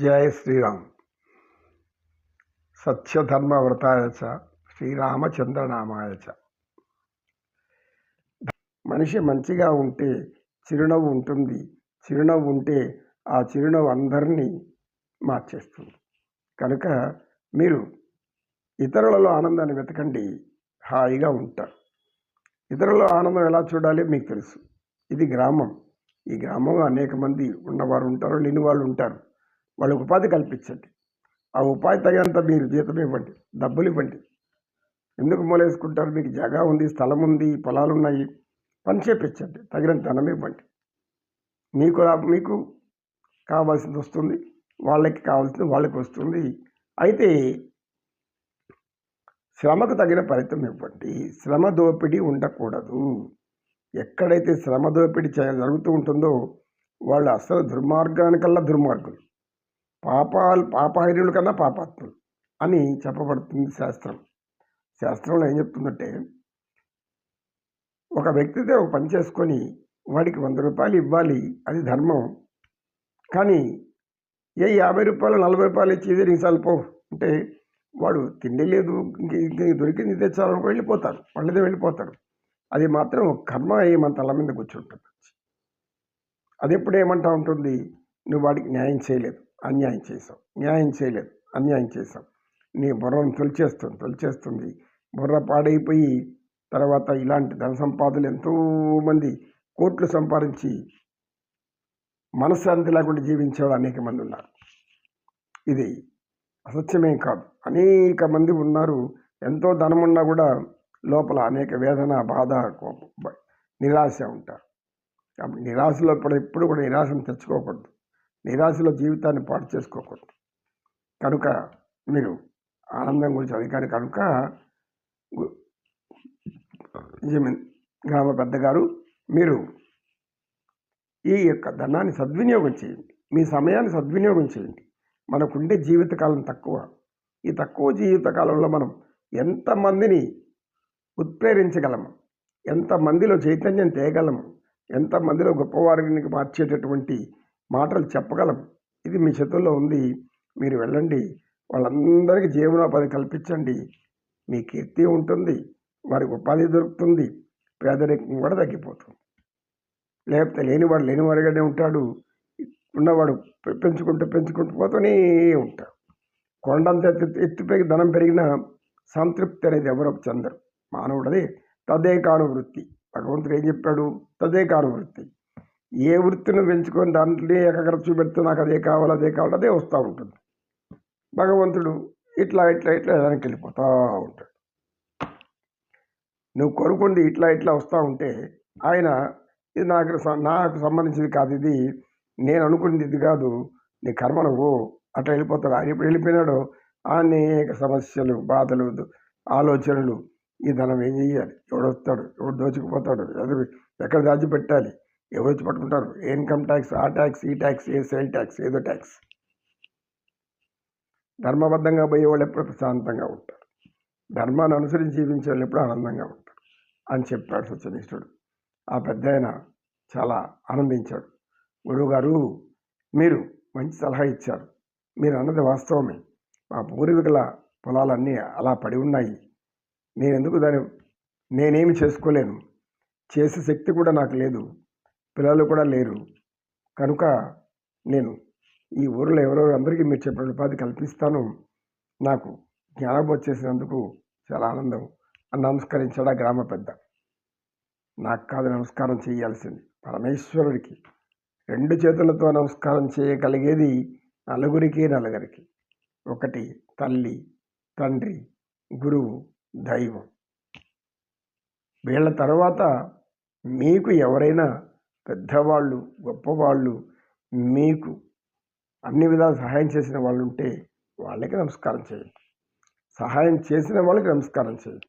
జయ శ్రీరామ్. సత్యధర్మవ్రతాయ చ శ్రీరామచంద్రనామాయ చ. మనిషి మంచిగా ఉంటే చిరునవ్వు ఉంటుంది. చిరునవ్వు ఉంటే ఆ చిరునవ్వు అందరినీ మార్చేస్తుంది. కనుక మీరు ఇతరులలో ఆనందాన్ని వెతకండి, హాయిగా ఉంటారు. ఇతరులలో ఆనందం ఎలా చూడాలి మీకు తెలుసు. ఇది గ్రామం. ఈ గ్రామంలో అనేక మంది ఉన్నవారు ఉంటారు, లేని వాళ్ళు ఉంటారు. వాళ్ళకు ఉపాధి కల్పించండి. ఆ ఉపాధి తగినంత మీరు జీతం ఇవ్వండి, డబ్బులు ఇవ్వండి. ఎందుకు మూలేసుకుంటారు? మీకు జగా ఉంది, స్థలం ఉంది, పొలాలు ఉన్నాయి, పని చేపించండి, తగినంత ధనం ఇవ్వండి. మీకు కావాల్సింది వస్తుంది, వాళ్ళకి కావాల్సింది వాళ్ళకి వస్తుంది. అయితే శ్రమకు తగిన ఫలితం ఇవ్వండి. శ్రమ దోపిడీ ఉండకూడదు. ఎక్కడైతే శ్రమ దోపిడీ జరుగుతూ ఉంటుందో వాళ్ళు అసలు దుర్మార్గానికల్లా దుర్మార్గులు, పాపహైర్యుల కన్నా పాపాత్ములు అని చెప్పబడుతుంది శాస్త్రం. శాస్త్రంలో ఏం చెప్తుందంటే, ఒక వ్యక్తితో ఒక పని చేసుకొని వాడికి 100 రూపాయలు ఇవ్వాలి, అది ధర్మం. కానీ 50 రూపాయలు 40 రూపాయలు ఇచ్చి ఇదే నిమిషాలు పో అంటే వాడు తిండి లేదు, ఇంక దొరికింది తెచ్చాలనుకో వెళ్ళిపోతారు, వాళ్ళదే వెళ్ళిపోతారు. అది మాత్రం కర్మ మన తల మీద కూర్చుంటుంది. అది ఎప్పుడు ఏమంటా ఉంటుంది, నువ్వు వాడికి న్యాయం చేయలేదు, అన్యాయం చేసావు, న్యాయం చేయలేదు, అన్యాయం చేసావు. నీ బుర్రను తొలిచేస్తుంది. బుర్ర పాడైపోయి తర్వాత ఇలాంటి ధన సంపాదనలు ఎంతోమంది కోట్లు సంపాదించి మనశ్శాంతి లేకుండా జీవించేవాళ్ళు అనేక మంది ఉన్నారు. ఇది అసత్యమేం కాదు, అనేక మంది ఉన్నారు. ఎంతో ధనం ఉన్నా కూడా లోపల అనేక వేదన, బాధ, కోపం, నిరాశ ఉంటారు. కాబట్టి నిరాశలో ఎప్పుడు కూడా నిరాశను తెచ్చుకోకూడదు, నిరాశలో జీవితాన్ని పాటు చేసుకోకూడదు. కనుక మీరు ఆనందం గురించి అధికారి కనుక గ్రామ పెద్దగారు, మీరు ఈ యొక్క ధనాన్ని సద్వినియోగం చేయండి, మీ సమయాన్ని సద్వినియోగం చేయండి. మనకుండే జీవితకాలం తక్కువ. ఈ తక్కువ జీవితకాలంలో మనం ఎంతమందిని ఉత్ప్రేరించగలము, ఎంతమందిలో చైతన్యం తేగలము, ఎంతమందిలో గొప్పవారికి మార్చేటటువంటి మాటలు చెప్పగలము, ఇది మీ చేతుల్లో ఉంది. మీరు వెళ్ళండి, వాళ్ళందరికీ జీవనోపాధి కల్పించండి. మీ కీర్తి ఉంటుంది, వారికి ఉపాధి దొరుకుతుంది, పేదరికం కూడా తగ్గిపోతుంది. లేకపోతే లేనివాడిగానే ఉంటాడు, ఉన్నవాడు పెంచుకుంటూ పోతూనే ఉంటాడు. కొండంత ఎత్తుపై ధనం పెరిగినా సంతృప్తి అనేది ఎవరో చెందరు. మానవుడది తదే కాను వృత్తి. భగవంతుడు ఏం చెప్పాడు? తదే కాను వృత్తి. ఏ వృత్తిని పెంచుకొని దాంట్లో ఏకాగ్రత చూపెడితే నాకు అదే కావాలి అదే వస్తూ ఉంటుంది. భగవంతుడు ఇట్లా దానికి వెళ్ళిపోతూ ఉంటాడు. నువ్వు కొనుక్కుంది ఇట్లా వస్తూ ఉంటే ఆయన ఇది నాకు సంబంధించింది కాదు, ఇది నేను అనుకున్నది ఇది కాదు, నీ కర్మ నువ్వు అట్లా వెళ్ళిపోతాడు. ఆయన ఎప్పుడు వెళ్ళిపోయినాడో అనేక సమస్యలు, బాధలు, ఆలోచనలు. ఈ ధనం ఏం చెయ్యాలి, ఎవడు వస్తాడు, ఎవడు దోచుకుపోతాడు, ఎక్కడ దాచిపెట్టాలి, ఎవరు వచ్చి పట్టుకుంటారు, ఇన్కమ్ ట్యాక్స్, ఆ ట్యాక్స్, ఈ ట్యాక్స్, ఏ సేల్ ట్యాక్స్, ఏదో ట్యాక్స్. ధర్మబద్ధంగా పోయే వాళ్ళు ఎప్పుడు ప్రశాంతంగా ఉంటారు, ధర్మాన్ని అనుసరించి జీవించే వాళ్ళు ఎప్పుడు ఆనందంగా ఉంటారు అని చెప్పాడు సత్యనిష్ఠుడు. ఆ పెద్ద ఆయన చాలా ఆనందించాడు. గురువుగారు, మీరు మంచి సలహా ఇచ్చారు, మీరు అన్నది వాస్తవమే. మా పూర్వీకుల పొలాలన్నీ అలా పడి ఉన్నాయి, నేనేమి చేసుకోలేను, చేసే శక్తి కూడా నాకు లేదు, పిల్లలు కూడా లేరు. కనుక నేను ఈ ఊరిలో అందరికీ మీరు చెప్పిన ఉపాధి కల్పిస్తాను, నాకు జ్ఞానబోధ చేసినందుకు చాలా ఆనందం అని నమస్కరించాడు ఆ గ్రామ పెద్ద. నాకు కాదు నమస్కారం చేయాల్సింది, పరమేశ్వరుడికి. 2 చేతులతో నమస్కారం చేయగలిగేది నలుగురికి. ఒకటి తల్లి, తండ్రి, గురువు, దైవం. వీళ్ళ తర్వాత మీకు ఎవరైనా పెద్దవాళ్ళు, గొప్పవాళ్ళు, మీకు అన్ని విధాలు సహాయం చేసిన వాళ్ళు ఉంటే వాళ్ళకి నమస్కారం చేయండి. సహాయం చేసిన వాళ్ళకి నమస్కారం చేయండి.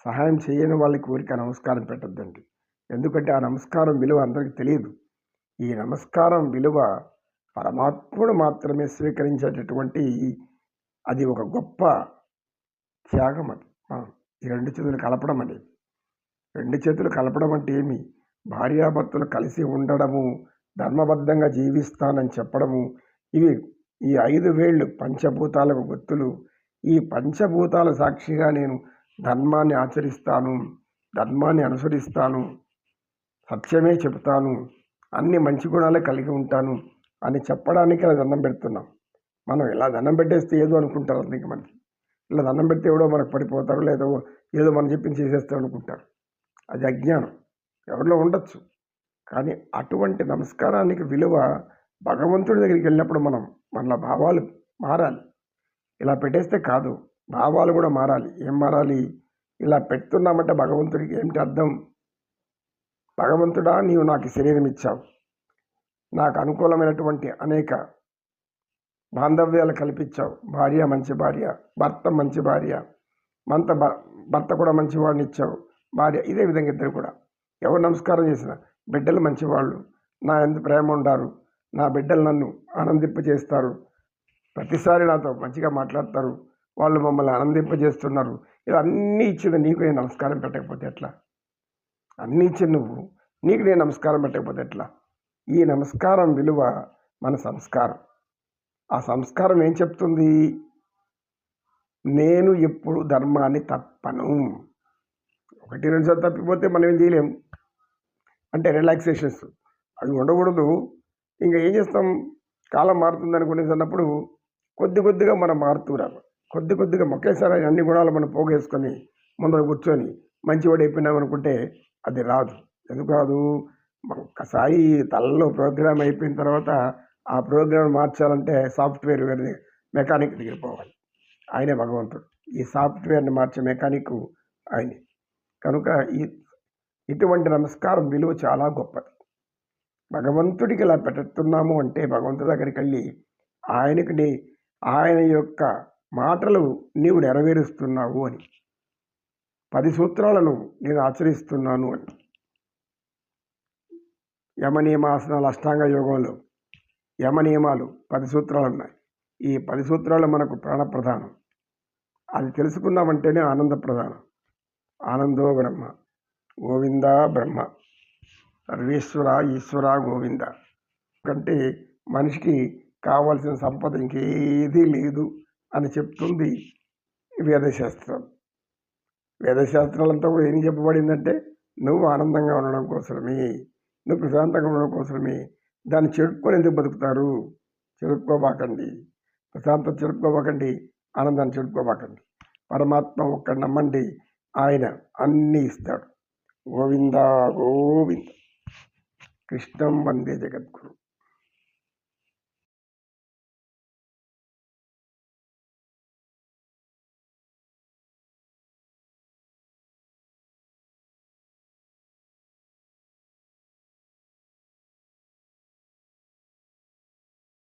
సహాయం చేయని వాళ్ళకి ఊరికి నమస్కారం పెట్టద్దండి. ఎందుకంటే ఆ నమస్కారం విలువ అందరికీ తెలియదు. ఈ నమస్కారం విలువ పరమాత్ముడు మాత్రమే స్వీకరించేటటువంటి అది ఒక గొప్ప త్యాగం. అది మనం ఈ 2 చేతులు కలపడం అనేది. 2 చేతులు కలపడం అంటే ఏమి? భార్యాభర్తలు కలిసి ఉండడము, ధర్మబద్ధంగా జీవిస్తానని చెప్పడము, ఇవి ఈ 5 వేళ్ళు పంచభూతాలకు గుర్తులు. ఈ పంచభూతాల సాక్షిగా నేను ధర్మాన్ని ఆచరిస్తాను, ధర్మాన్ని అనుసరిస్తాను, సత్యమే చెబుతాను, అన్ని మంచి గుణాలే కలిగి ఉంటాను అని చెప్పడానికి అలా దండం పెడుతున్నాం. మనం ఇలా దండం పెట్టేస్తే ఏదో అనుకుంటారు అందుకే మనకి. ఇలా దండం పెడితే ఎవడో మనకు పడిపోతారు, లేదా ఏదో మనం చెప్పింది చేసేస్తాం అనుకుంటారు. అది అజ్ఞానం. ఎవరిలో ఉండొచ్చు. కానీ అటువంటి నమస్కారానికి విలువ భగవంతుడి దగ్గరికి వెళ్ళినప్పుడు మన భావాలు మారాలి. ఇలా పెట్టేస్తే కాదు, భావాలు కూడా మారాలి. ఏం మారాలి? ఇలా పెడుతున్నామంటే భగవంతుడికి ఏమిటి అర్థం? భగవంతుడా, నీవు నాకు శరీరం ఇచ్చావు, నాకు అనుకూలమైనటువంటి అనేక బాంధవ్యాలు కల్పించావు. భార్య మంచి భార్య, భర్త మంచి భార్య, భర్త కూడా మంచివాడిని ఇచ్చావు, భార్య ఇదే విధంగా ఇద్దరు కూడా. ఎవరు నమస్కారం చేసిన బిడ్డలు మంచివాళ్ళు, నా ఎంత ప్రేమ ఉండారు, నా బిడ్డలు నన్ను ఆనందింపజేస్తారు, ప్రతిసారి నాతో మంచిగా మాట్లాడతారు, వాళ్ళు మమ్మల్ని ఆనందింపజేస్తున్నారు. ఇలా అన్నీ ఇచ్చింది నీకు నేను నమస్కారం పెట్టకపోతే ఎట్లా? అన్నీ ఇచ్చింది నువ్వు, నీకు నేను నమస్కారం పెట్టకపోతే ఎట్లా? ఈ నమస్కారం విలువ మన సంస్కారం. ఆ సంస్కారం ఏం చెప్తుంది? నేను ఎప్పుడు ధర్మాన్ని తప్పను. 1-2 సార్లు తప్పిపోతే మనం ఏం చేయలేము. అంటే రిలాక్సేషన్స్ అవి ఉండకూడదు. ఇంకా ఏం చేస్తాం? కాలం మారుతుంది అనుకునేటప్పుడు కొద్దిగా మనం మారుతూ రాము. కొద్దిగా ఒకేసారి అన్ని గుణాలు మనం పోగేసుకొని ముందర కూర్చొని మంచివాడు అయిపోయినాం అనుకుంటే అది రాదు. ఎందుకు రాదు? ఒక్కసారి తలలో ప్రోగ్రామ్ అయిపోయిన తర్వాత ఆ ప్రోగ్రామ్ మార్చాలంటే సాఫ్ట్వేర్ మెకానిక్ దగ్గర పోవాలి. ఆయనే భగవంతుడు. ఈ సాఫ్ట్వేర్ని మార్చే మెకానిక్ ఆయనే. కనుక ఇటువంటి నమస్కారం విలువ చాలా గొప్పది. భగవంతుడికి ఇలా పెడుతున్నాము అంటే భగవంతుడి దగ్గరికి వెళ్ళి ఆయన యొక్క మాటలు నీవు నెరవేరుస్తున్నావు అని, 10 సూత్రాలను నేను ఆచరిస్తున్నాను అని. యమనియమాసనాలు అష్టాంగ యోగంలో యమనియమాలు 10 సూత్రాలు ఉన్నాయి. ఈ 10 సూత్రాలు మనకు ప్రాణప్రధానం. అది తెలుసుకున్నామంటేనే ఆనంద ప్రధానం. ఆనందో బ్రహ్మ, గోవింద బ్రహ్మ, సర్వేశ్వర ఈశ్వర గోవింద. కంటే మనిషికి కావాల్సిన సంపద ఇంకేదీ లేదు అని చెప్తుంది వేదశాస్త్రం. వేదశాస్త్రాలంతా కూడా ఏం చెప్పబడిందంటే నువ్వు ఆనందంగా ఉండడం కోసమే, నువ్వు ప్రశాంతంగా ఉండడం కోసమే. దాన్ని చెడుపుకొని ఎందుకు బతుకుతారు? చెడుపుకోబాకండి. ప్రశాంతత చెడుపుకోబాకండి, ఆనందాన్ని చెడుపుకోబాకండి. పరమాత్మ ఒక్కడు నమ్మండి, ఆయన అన్నీ ఇస్తాడు. గోవింద గోవింద. కృష్ణం వందే జగద్గురు.